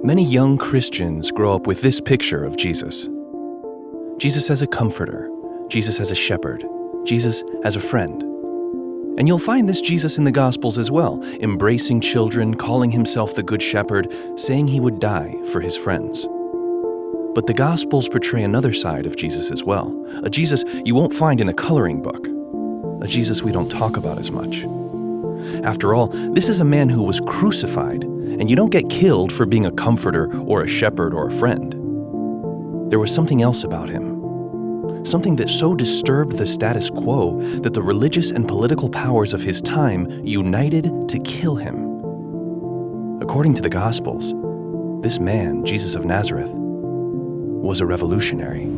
Many young Christians grow up with this picture of Jesus. Jesus as a comforter, Jesus as a shepherd, Jesus as a friend. And you'll find this Jesus in the Gospels as well, embracing children, calling himself the Good Shepherd, saying he would die for his friends. But the Gospels portray another side of Jesus as well, a Jesus you won't find in a coloring book, a Jesus we don't talk about as much. After all, this is a man who was crucified, and you don't get killed for being a comforter or a shepherd or a friend. There was something else about him. Something that so disturbed the status quo that the religious and political powers of his time united to kill him. According to the Gospels, this man, Jesus of Nazareth, was a revolutionary.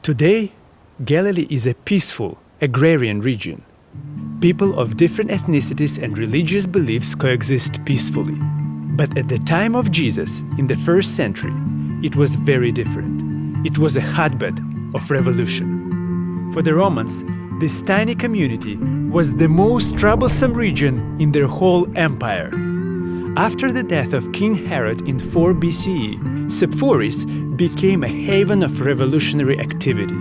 Today, Galilee is a peaceful, agrarian region. People of different ethnicities and religious beliefs coexist peacefully. But at the time of Jesus, in the first century, it was very different. It was a hotbed of revolution. For the Romans, this tiny community was the most troublesome region in their whole empire. After the death of King Herod in 4 BCE, Sepphoris became a haven of revolutionary activity.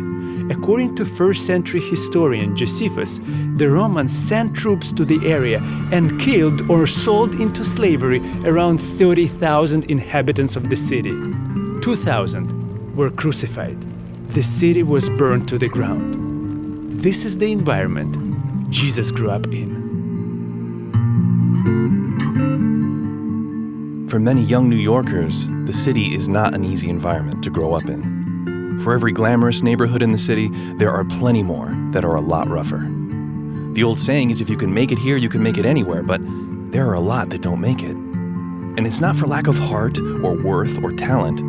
According to 1st century historian Josephus, the Romans sent troops to the area and killed or sold into slavery around 30,000 inhabitants of the city. 2,000 were crucified. The city was burned to the ground. This is the environment Jesus grew up in. For many young New Yorkers, the city is not an easy environment to grow up in. For every glamorous neighborhood in the city, there are plenty more that are a lot rougher. The old saying is if you can make it here, you can make it anywhere, but there are a lot that don't make it. And it's not for lack of heart or worth or talent.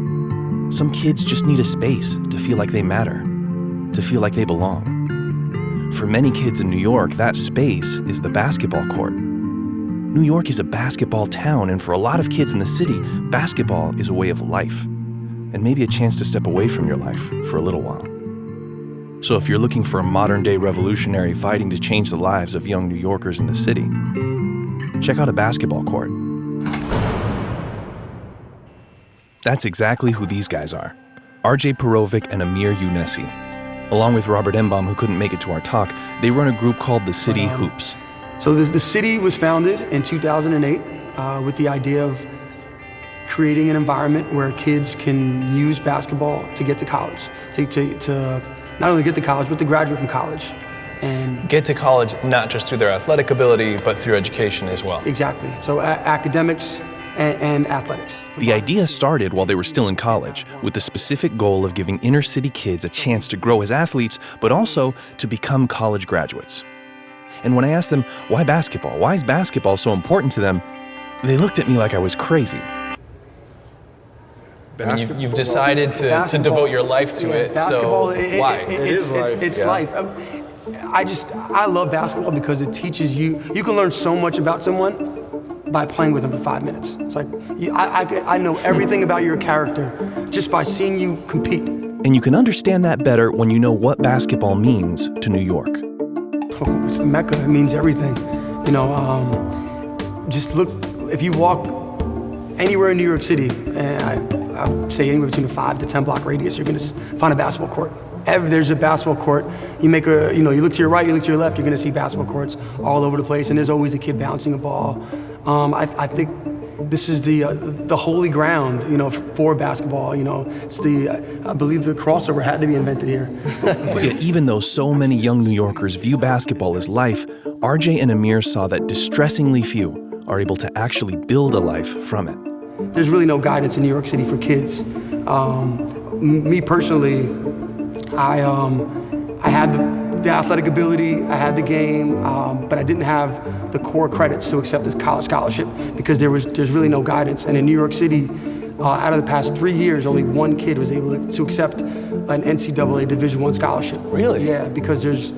Some kids just need a space to feel like they matter, to feel like they belong. For many kids in New York, that space is the basketball court. New York is a basketball town, and for a lot of kids in the city, basketball is a way of life, and maybe a chance to step away from your life for a little while. So if you're looking for a modern-day revolutionary fighting to change the lives of young New Yorkers in the city, check out a basketball court. That's exactly who these guys are. RJ Perovic and Amir Younesi. Along with Robert Embaum, who couldn't make it to our talk, they run a group called the City Hoops. So the city was founded in 2008 with the idea of creating an environment where kids can use basketball to get to college, to not only get to college, but to graduate from college. And get to college not just through their athletic ability, but through education as well. Exactly. So academics and athletics. The idea started while they were still in college, with the specific goal of giving inner city kids a chance to grow as athletes, but also to become college graduates. And when I asked them, why basketball? Why is basketball so important to them? They looked at me like I was crazy. I mean, you've decided to devote your life to it, so why? It's life. I love basketball because it teaches you can learn so much about someone by playing with them for 5 minutes. It's like, I know everything about your character just by seeing you compete. And you can understand that better when you know what basketball means to New York. Oh, it's the Mecca, it means everything. You know, just look, if you walk anywhere in New York City, and I say anywhere between a 5 to 10 block radius, you're gonna find a basketball court. There's a basketball court. You look to your right, you look to your left, you're going to see basketball courts all over the place, and there's always a kid bouncing a ball. I think this is the holy ground, for basketball. It's I believe the crossover had to be invented here. Yet even though so many young New Yorkers view basketball as life, RJ and Amir saw that distressingly few are able to actually build a life from it. There's really no guidance in New York City for kids. Me personally, I had the athletic ability, I had the game, but I didn't have the core credits to accept this college scholarship because there's really no guidance. And in New York City, out of the past 3 years, only one kid was able to accept an NCAA Division I scholarship. Really? Yeah, because there's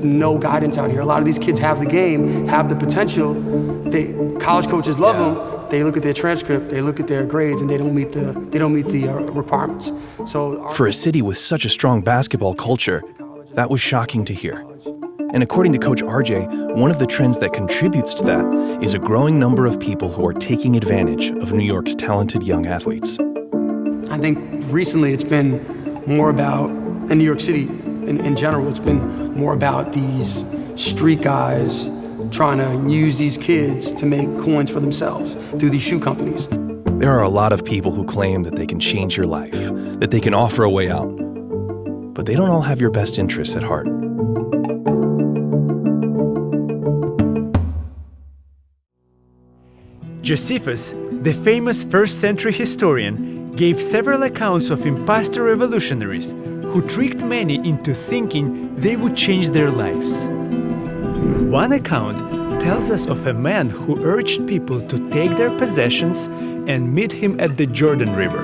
no guidance out here. A lot of these kids have the game, have the potential. College coaches love them. They look at their transcript, they look at their grades, and they don't meet the requirements. So for a city with such a strong basketball culture, that was shocking to hear. And according to Coach RJ, one of the trends that contributes to that is a growing number of people who are taking advantage of New York's talented young athletes. I think recently it's been more about, in New York City in general, it's been more about these street guys trying to use these kids to make coins for themselves through these shoe companies. There are a lot of people who claim that they can change your life, that they can offer a way out. But they don't all have your best interests at heart. Josephus, the famous first-century historian, gave several accounts of impostor revolutionaries who tricked many into thinking they would change their lives. One account tells us of a man who urged people to take their possessions and meet him at the Jordan River.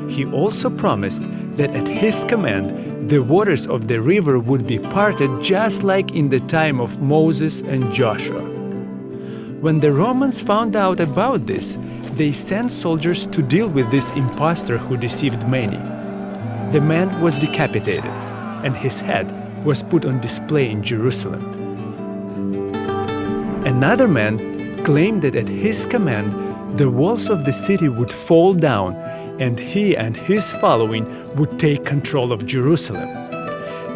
He also promised that at his command, the waters of the river would be parted just like in the time of Moses and Joshua. When the Romans found out about this, they sent soldiers to deal with this impostor who deceived many. The man was decapitated, and his head was put on display in Jerusalem. Another man claimed that at his command, the walls of the city would fall down, and he and his following would take control of Jerusalem.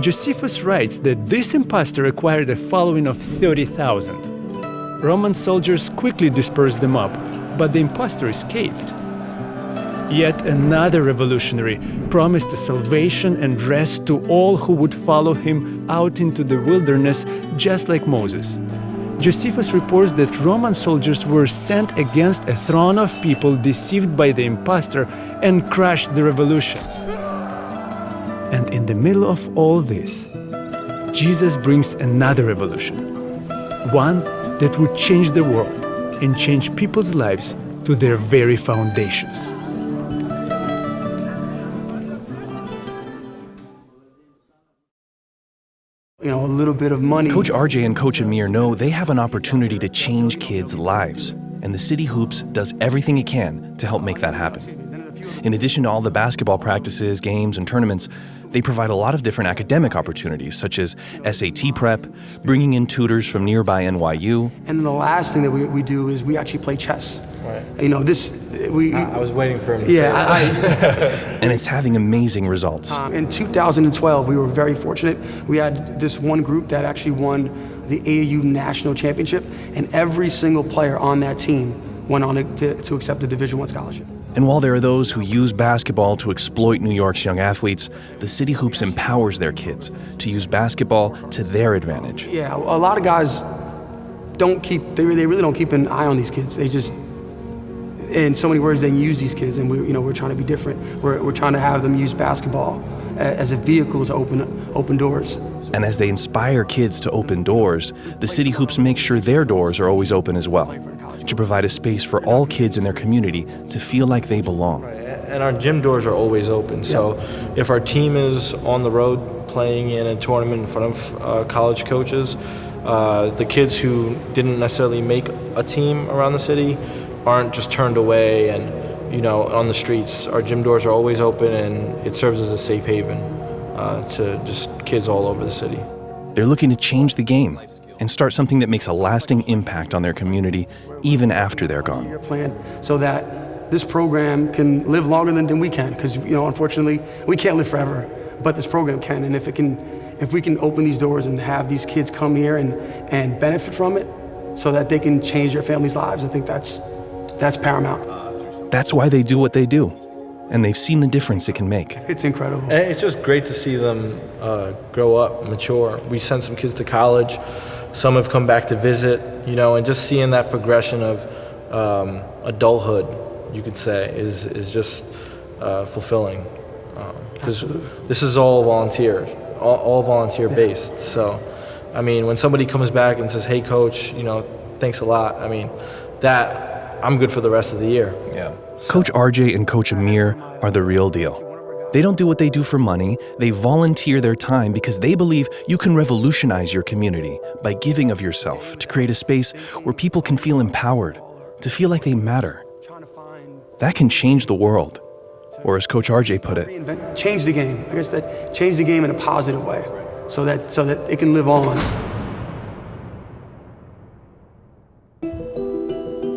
Josephus writes that this impostor acquired a following of 30,000. Roman soldiers quickly dispersed them up, but the impostor escaped. Yet another revolutionary promised a salvation and rest to all who would follow him out into the wilderness, just like Moses. Josephus reports that Roman soldiers were sent against a throng of people deceived by the impostor and crushed the revolution. And in the middle of all this, Jesus brings another revolution, one that would change the world and change people's lives to their very foundations. A little bit of money. Coach RJ and Coach Amir know they have an opportunity to change kids' lives, and the City Hoops does everything it can to help make that happen. In addition to all the basketball practices, games, and tournaments, they provide a lot of different academic opportunities, such as SAT prep, bringing in tutors from nearby NYU. And then the last thing that we do is we actually play chess. Right. I was waiting for him to And it's having amazing results. In 2012, we were very fortunate. We had this one group that actually won the AAU National Championship, and every single player on that team went on to accept a Division I scholarship. And while there are those who use basketball to exploit New York's young athletes, the City Hoops empowers their kids to use basketball to their advantage. Yeah, a lot of guys they really don't keep an eye on these kids. They just, in so many words, they use these kids, and we're trying to be different. We're trying to have them use basketball as a vehicle to open doors. And as they inspire kids to open doors, the City Hoops make sure their doors are always open as well, to provide a space for all kids in their community to feel like they belong. And our gym doors are always open, so if our team is on the road playing in a tournament in front of college coaches, the kids who didn't necessarily make a team around the city aren't just turned away and on the streets. Our gym doors are always open, and it serves as a safe haven to just kids all over the city. They're looking to change the game and start something that makes a lasting impact on their community even after they're gone. Plan so that this program can live longer than we can, because unfortunately we can't live forever. but this program can. And if we can open these doors and have these kids come here and benefit from it so that they can change their families' lives, I think that's paramount. That's why they do what they do, and they've seen the difference it can make. It's incredible. And it's just great to see them grow up, mature. We sent some kids to college. Some have come back to visit, and just seeing that progression of adulthood, you could say, is just fulfilling. Because this is all volunteer, all volunteer based. So, I mean, when somebody comes back and says, "Hey, coach, thanks a lot," I mean, that I'm good for the rest of the year. Yeah. Coach RJ and Coach Amir are the real deal. They don't do what they do for money. They volunteer their time because they believe you can revolutionize your community by giving of yourself to create a space where people can feel empowered, to feel like they matter. That can change the world. Or as Coach RJ put it, change the game. I guess that change the game in a positive way so that it can live on.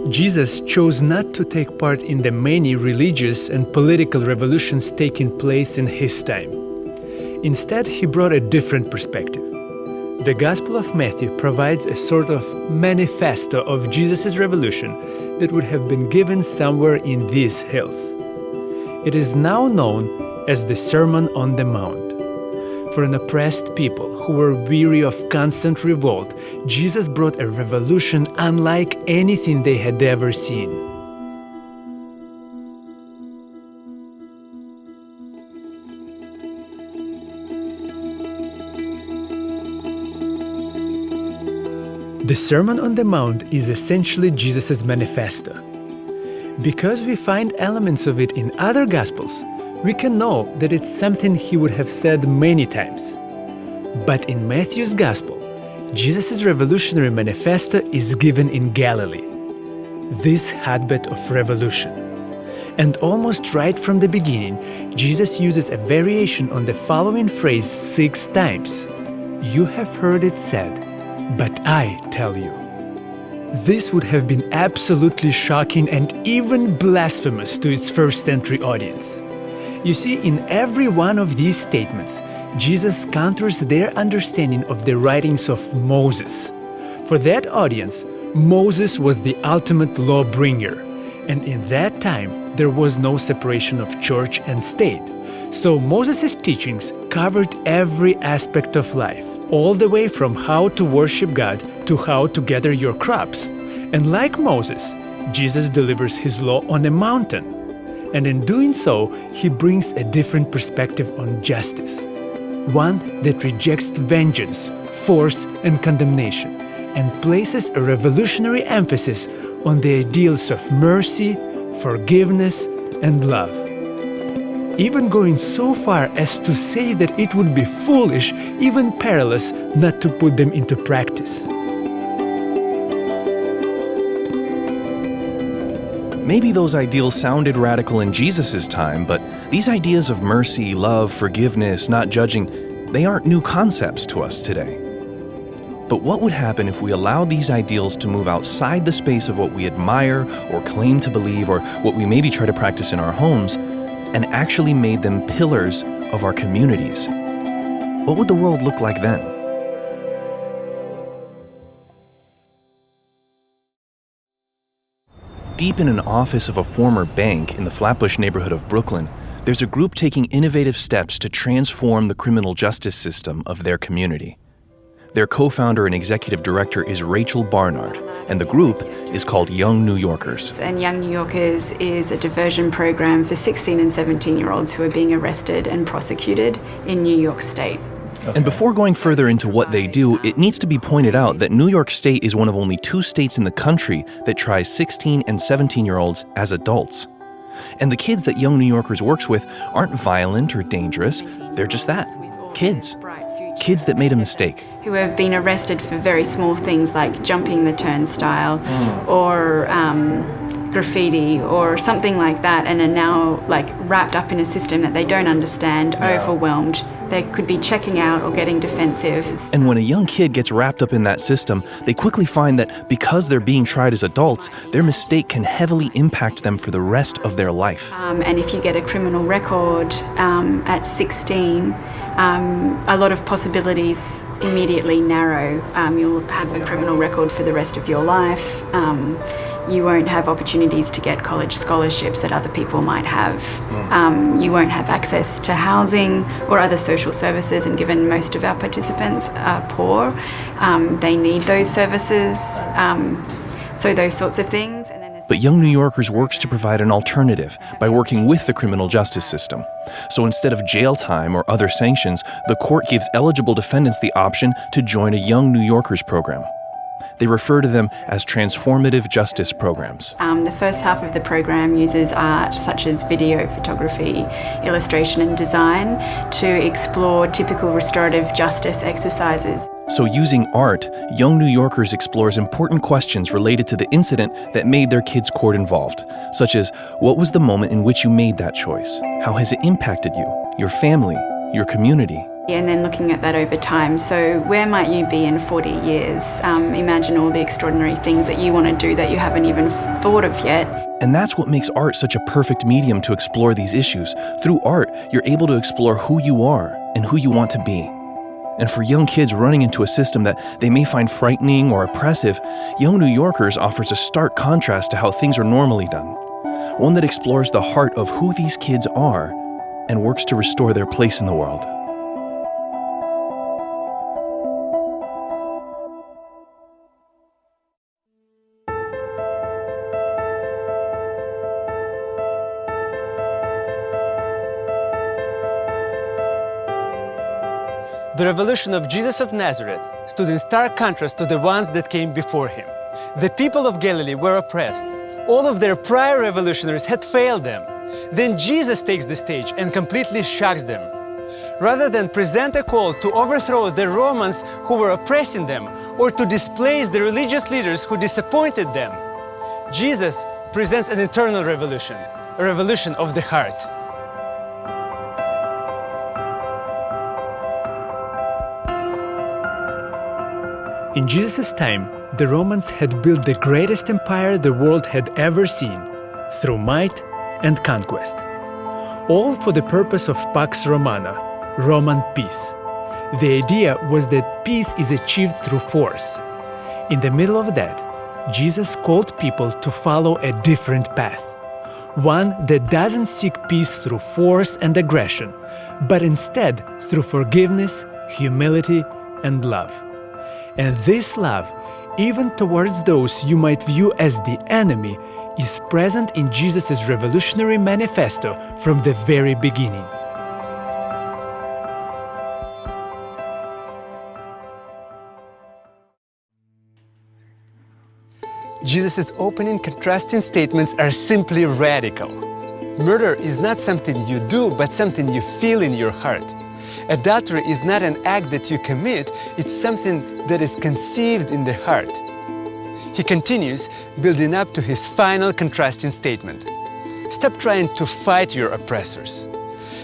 Jesus chose not to take part in the many religious and political revolutions taking place in his time. Instead, he brought a different perspective. The Gospel of Matthew provides a sort of manifesto of Jesus' revolution that would have been given somewhere in these hills. It is now known as the Sermon on the Mount. For an oppressed people who were weary of constant revolt, Jesus brought a revolution unlike anything they had ever seen. The Sermon on the Mount is essentially Jesus' manifesto. Because we find elements of it in other Gospels, we can know that it's something he would have said many times. But in Matthew's Gospel, Jesus' revolutionary manifesto is given in Galilee, this hotbed of revolution. And almost right from the beginning, Jesus uses a variation on the following phrase 6 times. "You have heard it said, but I tell you." This would have been absolutely shocking and even blasphemous to its first-century audience. You see, in every one of these statements, Jesus counters their understanding of the writings of Moses. For that audience, Moses was the ultimate lawbringer, and in that time, there was no separation of church and state. So Moses' teachings covered every aspect of life, all the way from how to worship God to how to gather your crops. And like Moses, Jesus delivers his law on a mountain. And in doing so, he brings a different perspective on justice. One that rejects vengeance, force, and condemnation, and places a revolutionary emphasis on the ideals of mercy, forgiveness, and love. Even going so far as to say that it would be foolish, even perilous, not to put them into practice. maybe those ideals sounded radical in Jesus' time, but these ideas of mercy, love, forgiveness, not judging, they aren't new concepts to us today. But what would happen if we allowed these ideals to move outside the space of what we admire or claim to believe or what we maybe try to practice in our homes and actually made them pillars of our communities? What would the world look like then? Deep in an office of a former bank in the Flatbush neighborhood of Brooklyn, there's a group taking innovative steps to transform the criminal justice system of their community. Their co-founder and executive director is Rachel Barnard, and the group is called Young New Yorkers. And Young New Yorkers is a diversion program for 16 and 17-year-olds who are being arrested and prosecuted in New York State. Okay. And before going further into what they do, it needs to be pointed out that New York State is one of only 2 states in the country that tries 16 and 17-year-olds as adults. And the kids that Young New Yorkers works with aren't violent or dangerous, they're just that, kids. Kids that made a mistake. Who have been arrested for very small things like jumping the turnstile or graffiti or something like that, and are now like wrapped up in a system that they don't understand, overwhelmed. They could be checking out or getting defensive. And when a young kid gets wrapped up in that system, they quickly find that because they're being tried as adults, their mistake can heavily impact them for the rest of their life. And if you get a criminal record at 16, a lot of possibilities immediately narrow. You'll have a criminal record for the rest of your life. You won't have opportunities to get college scholarships that other people might have. You won't have access to housing or other social services, and given most of our participants are poor, they need those services, so those sorts of things. But Young New Yorkers works to provide an alternative by working with the criminal justice system. So instead of jail time or other sanctions, the court gives eligible defendants the option to join a Young New Yorkers program. They refer to them as transformative justice programs. The first half of the program uses art such as video, photography, illustration and design to explore typical restorative justice exercises. So using art, Young New Yorkers explores important questions related to the incident that made their kids' court involved, such as, what was the moment in which you made that choice? How has it impacted you, your family, your community? And then looking at that over time. So where might you be in 40 years? Imagine all the extraordinary things that you want to do that you haven't even thought of yet. And that's what makes art such a perfect medium to explore these issues. Through art, you're able to explore who you are and who you want to be. And for young kids running into a system that they may find frightening or oppressive, Young New Yorkers offers a stark contrast to how things are normally done. One that explores the heart of who these kids are and works to restore their place in the world. The revolution of Jesus of Nazareth stood in stark contrast to the ones that came before him. The people of Galilee were oppressed. All of their prior revolutionaries had failed them. Then Jesus takes the stage and completely shocks them. Rather than present a call to overthrow the Romans who were oppressing them or to displace the religious leaders who disappointed them, Jesus presents an eternal revolution, a revolution of the heart. In Jesus' time, the Romans had built the greatest empire the world had ever seen, through might and conquest. All for the purpose of Pax Romana, Roman peace. The idea was that peace is achieved through force. In the middle of that, Jesus called people to follow a different path. One that doesn't seek peace through force and aggression, but instead through forgiveness, humility, and love. And this love, even towards those you might view as the enemy, is present in Jesus' revolutionary manifesto from the very beginning. Jesus' opening contrasting statements are simply radical. Murder is not something you do, but something you feel in your heart. Adultery is not an act that you commit, it's something that is conceived in the heart. He continues, building up to his final contrasting statement. Stop trying to fight your oppressors.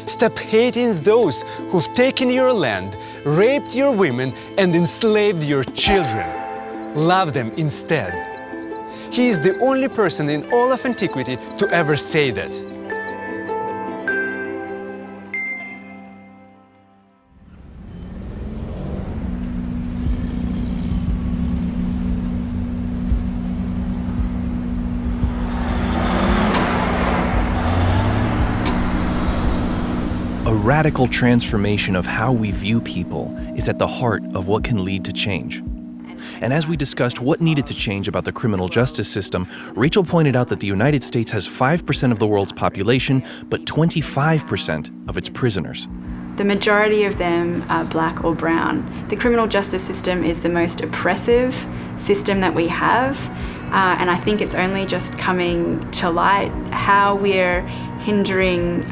Stop hating those who've taken your land, raped your women, and enslaved your children. Love them instead. He is the only person in all of antiquity to ever say that. A radical transformation of how we view people is at the heart of what can lead to change. And as we discussed what needed to change about the criminal justice system, Rachel pointed out that the United States has 5% of the world's population, but 25% of its prisoners. The majority of them are black or brown. The criminal justice system is the most oppressive system that we have, and I think it's only just coming to light how we're hindering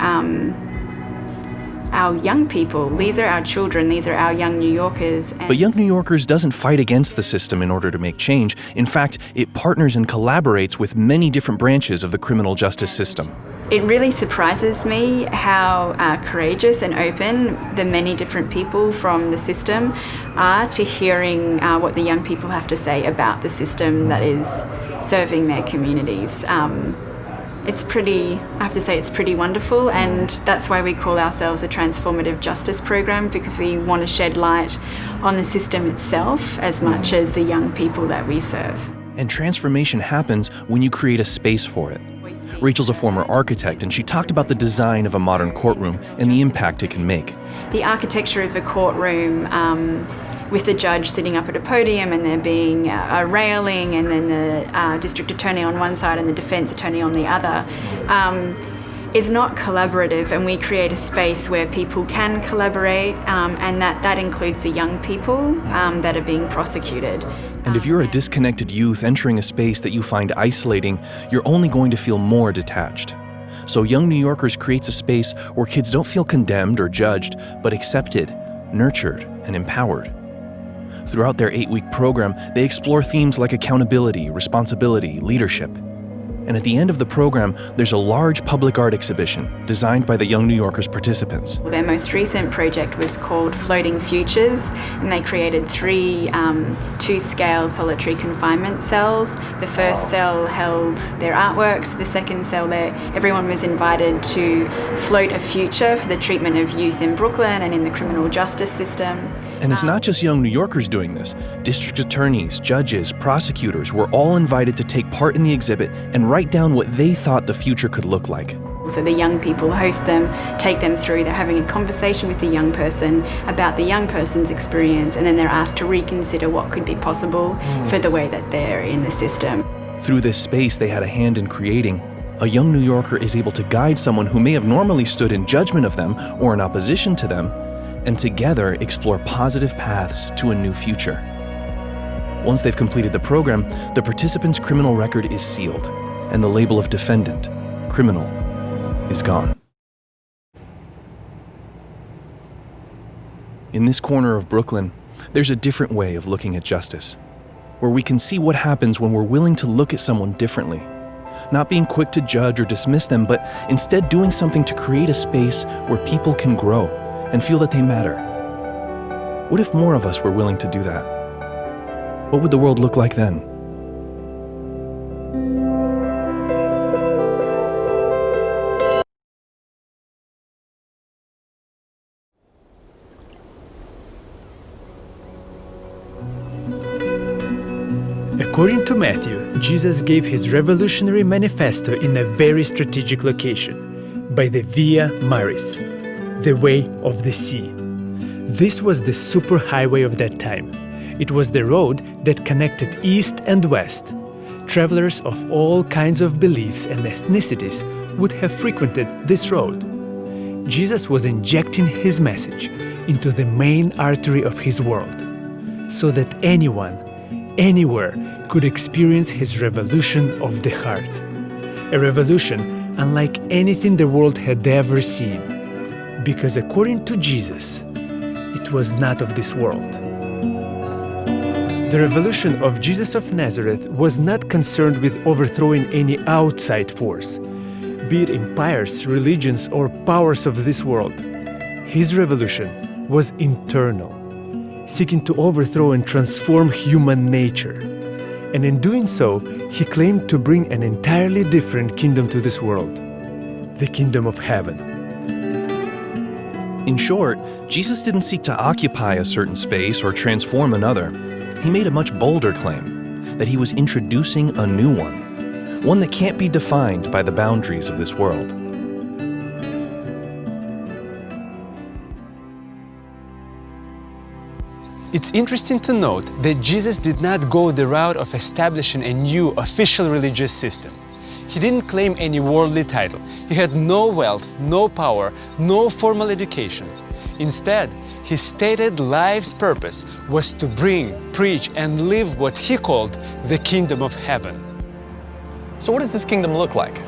our young people. These are our children. These are our young New Yorkers. But Young New Yorkers doesn't fight against the system in order to make change. In fact, it partners and collaborates with many different branches of the criminal justice system. It really surprises me how courageous and open the many different people from the system are to hearing what the young people have to say about the system that is serving their communities. It's pretty wonderful, and that's why we call ourselves a transformative justice program, because we want to shed light on the system itself as much as the young people that we serve. And transformation happens when you create a space for it. Rachel's a former architect, and she talked about the design of a modern courtroom and the impact it can make. The architecture of a courtroom, with the judge sitting up at a podium and there being a railing, and then the district attorney on one side and the defence attorney on the other, is not collaborative, and we create a space where people can collaborate, and that includes the young people that are being prosecuted. And if you're a disconnected youth entering a space that you find isolating, you're only going to feel more detached. So Young New Yorkers creates a space where kids don't feel condemned or judged, but accepted, nurtured, and empowered. Throughout their 8-week program, they explore themes like accountability, responsibility, leadership. And at the end of the program, there's a large public art exhibition designed by the Young New Yorkers participants. Their most recent project was called Floating Futures, and they created 3 2-scale solitary confinement cells. The first cell held their artworks. The second cell, everyone was invited to float a future for the treatment of youth in Brooklyn and in the criminal justice system. And it's not just Young New Yorkers doing this. District attorneys, judges, prosecutors were all invited to take part in the exhibit and write down what they thought the future could look like. So the young people host them, take them through, they're having a conversation with the young person about the young person's experience, and then they're asked to reconsider what could be possible for the way that they're in the system. Through this space they had a hand in creating, a Young New Yorker is able to guide someone who may have normally stood in judgment of them or in opposition to them, and together explore positive paths to a new future. Once they've completed the program, the participant's criminal record is sealed, and the label of defendant, criminal, is gone. In this corner of Brooklyn, there's a different way of looking at justice, where we can see what happens when we're willing to look at someone differently, not being quick to judge or dismiss them, but instead doing something to create a space where people can grow and feel that they matter. What if more of us were willing to do that? What would the world look like then? According to Matthew, Jesus gave his revolutionary manifesto in a very strategic location, by the Via Maris, the way of the sea. This was the superhighway of that time. It was the road that connected east and west. Travelers of all kinds of beliefs and ethnicities would have frequented this road. Jesus was injecting his message into the main artery of his world, so that anyone, anywhere, could experience his revolution of the heart. A revolution unlike anything the world had ever seen, because according to Jesus, it was not of this world. The revolution of Jesus of Nazareth was not concerned with overthrowing any outside force, be it empires, religions, or powers of this world. His revolution was internal, seeking to overthrow and transform human nature. And in doing so, he claimed to bring an entirely different kingdom to this world, the kingdom of heaven. In short, Jesus didn't seek to occupy a certain space or transform another. He made a much bolder claim, that he was introducing a new one that can't be defined by the boundaries of this world. It's interesting to note that Jesus did not go the route of establishing a new official religious system. He didn't claim any worldly title. He had no wealth, no power, no formal education. Instead, his stated life's purpose was to bring, preach, and live what he called the kingdom of heaven. So what does this kingdom look like?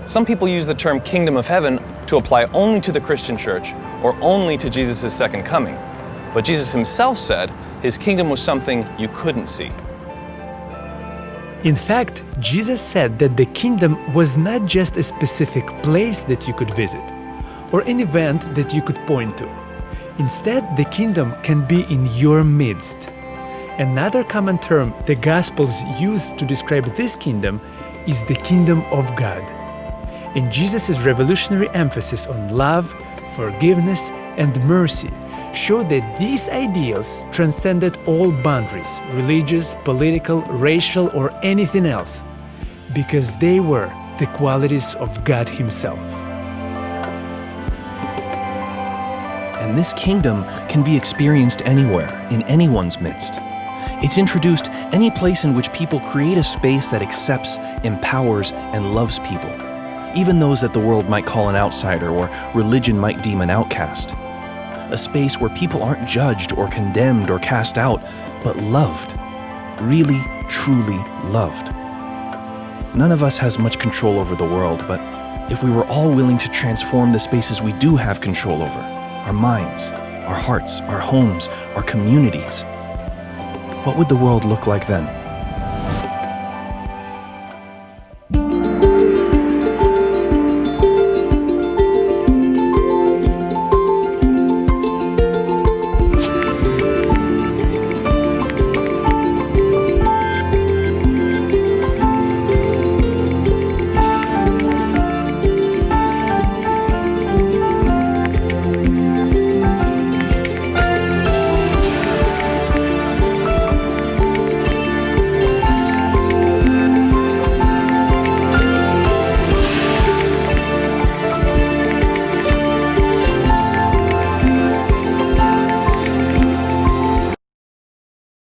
Some people use the term kingdom of heaven to apply only to the Christian church or only to Jesus' second coming. But Jesus himself said his kingdom was something you couldn't see. In fact, Jesus said that the kingdom was not just a specific place that you could visit, or an event that you could point to. Instead, the kingdom can be in your midst. Another common term the Gospels use to describe this kingdom is the kingdom of God. And Jesus' revolutionary emphasis on love, forgiveness, and mercy showed that these ideals transcended all boundaries, religious, political, racial, or anything else, because they were the qualities of God Himself. And this kingdom can be experienced anywhere, in anyone's midst. It's introduced any place in which people create a space that accepts, empowers, and loves people, even those that the world might call an outsider or religion might deem an outcast. A space where people aren't judged or condemned or cast out, but loved. Really, truly loved. None of us has much control over the world, but if we were all willing to transform the spaces we do have control over, our minds, our hearts, our homes, our communities, what would the world look like then?